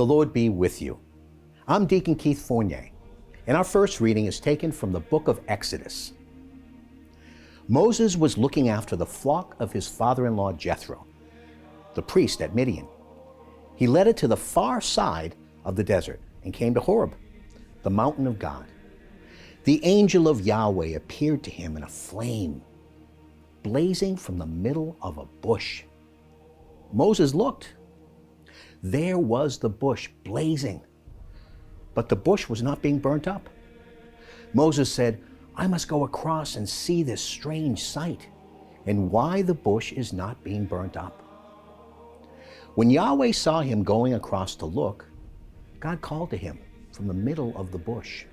The Lord be with you. I'm Deacon Keith Fournier, and our first reading is taken from the book of Exodus. Moses was looking after the flock of his father-in-law Jethro, the priest at Midian. He led it to the far side of the desert and came to Horeb, the mountain of God. The angel of Yahweh appeared to him in a flame, blazing from the middle of a bush. Moses looked. There was the bush blazing, but the bush was not being burnt up. Moses said, "I must go across and see this strange sight, and why the bush is not being burnt up." When Yahweh saw him going across to look, God called to him from the middle of the bush.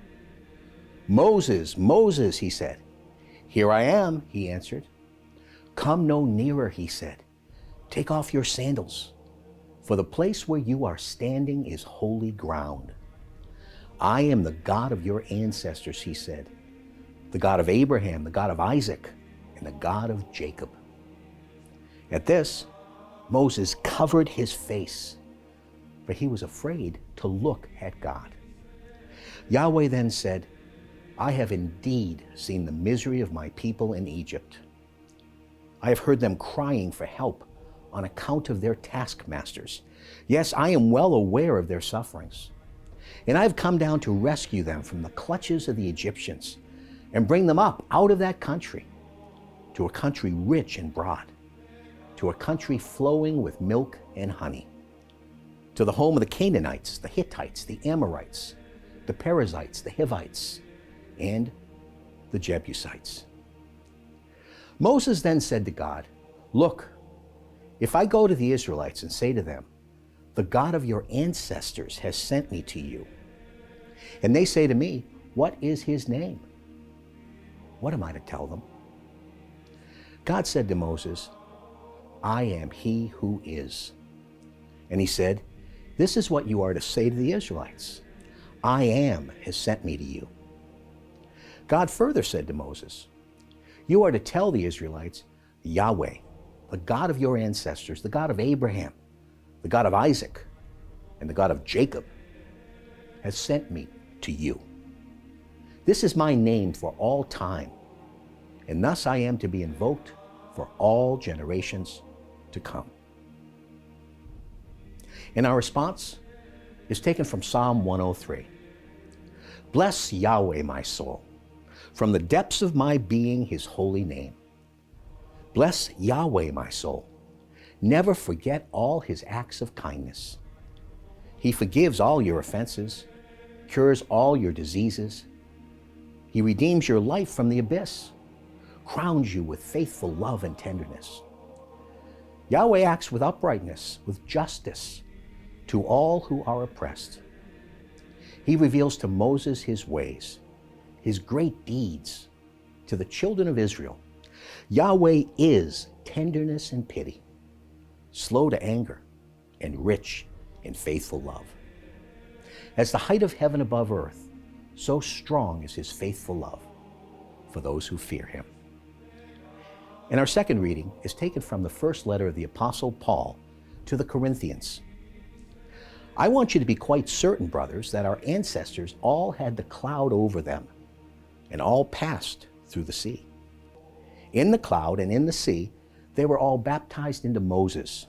"Moses, Moses," he said. "Here I am," he answered. "Come no nearer," he said. "Take off your sandals, for the place where you are standing is holy ground. I am the God of your ancestors," he said, "the God of Abraham, the God of Isaac, and the God of Jacob." At this, Moses covered his face, for he was afraid to look at God. Yahweh then said, "I have indeed seen the misery of my people in Egypt. I have heard them crying for help on account of their taskmasters. Yes, I am well aware of their sufferings. And I have come down to rescue them from the clutches of the Egyptians and bring them up out of that country to a country rich and broad, to a country flowing with milk and honey, to the home of the Canaanites, the Hittites, the Amorites, the Perizzites, the Hivites, and the Jebusites." Moses then said to God, "Look, if I go to the Israelites and say to them, 'The God of your ancestors has sent me to you,' and they say to me, 'What is his name?' what am I to tell them?" God said to Moses, "I am he who is." And he said, "This is what you are to say to the Israelites. 'I am has sent me to you.'" God further said to Moses, "You are to tell the Israelites, 'Yahweh, the God of your ancestors, the God of Abraham, the God of Isaac, and the God of Jacob, has sent me to you. This is my name for all time, and thus I am to be invoked for all generations to come." And our response is taken from Psalm 103. "Bless Yahweh, my soul, from the depths of my being, his holy name. Bless Yahweh, my soul. Never forget all his acts of kindness. He forgives all your offenses, cures all your diseases. He redeems your life from the abyss, crowns you with faithful love and tenderness. Yahweh acts with uprightness, with justice to all who are oppressed. He reveals to Moses his ways, his great deeds to the children of Israel. Yahweh is tenderness and pity, slow to anger, and rich in faithful love. As the height of heaven above earth, so strong is his faithful love for those who fear him." And our second reading is taken from the first letter of the Apostle Paul to the Corinthians. "I want you to be quite certain, brothers, that our ancestors all had the cloud over them, and all passed through the sea. In the cloud and in the sea, they were all baptized into Moses,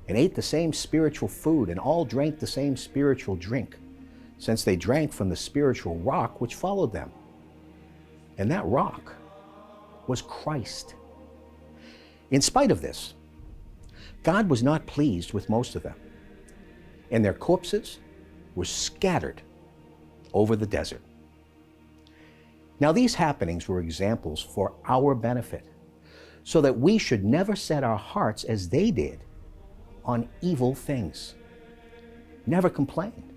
and ate the same spiritual food, and all drank the same spiritual drink, since they drank from the spiritual rock which followed them. And that rock was Christ. In spite of this, God was not pleased with most of them, and their corpses were scattered over the desert. Now these happenings were examples for our benefit, so that we should never set our hearts as they did on evil things. Never complained.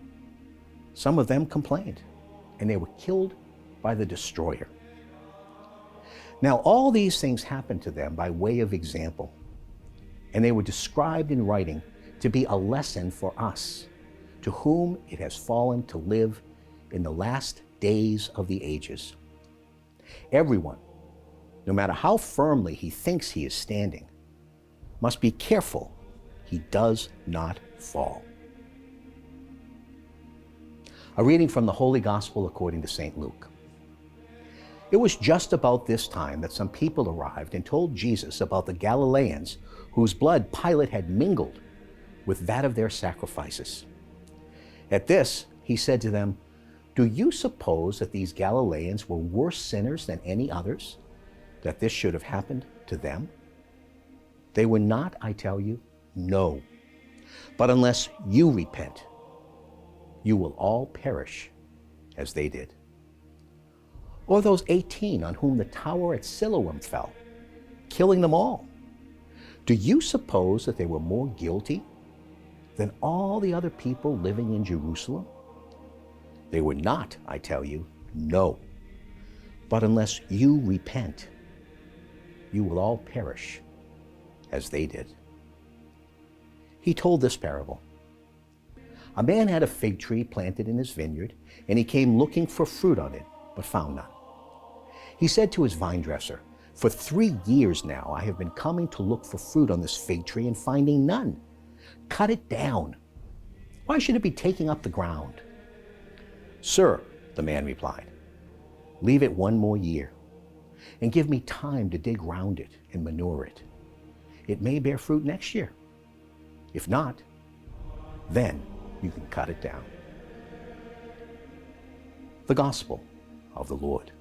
Some of them complained, and they were killed by the destroyer. Now all these things happened to them by way of example, and they were described in writing to be a lesson for us, to whom it has fallen to live in the last days of the ages. Everyone, no matter how firmly he thinks he is standing, must be careful he does not fall. A reading from the Holy Gospel according to St. Luke. It was just about this time that some people arrived and told Jesus about the Galileans whose blood Pilate had mingled with that of their sacrifices. At this, he said to them, "Do you suppose that these Galileans were worse sinners than any others, that this should have happened to them? They were not, I tell you, no. But unless you repent, you will all perish as they did. Or those 18 on whom the tower at Siloam fell, killing them all. Do you suppose that they were more guilty than all the other people living in Jerusalem? They were not, I tell you, no. But unless you repent, you will all perish as they did." He told this parable. A man had a fig tree planted in his vineyard, and he came looking for fruit on it, but found none. He said to his vine dresser, "For 3 years now I have been coming to look for fruit on this fig tree and finding none. Cut it down. Why should it be taking up the ground?" "Sir," the man replied, "leave it 1 more year, and give me time to dig round it and manure it. It may bear fruit next year. If not, then you can cut it down." The Gospel of the Lord.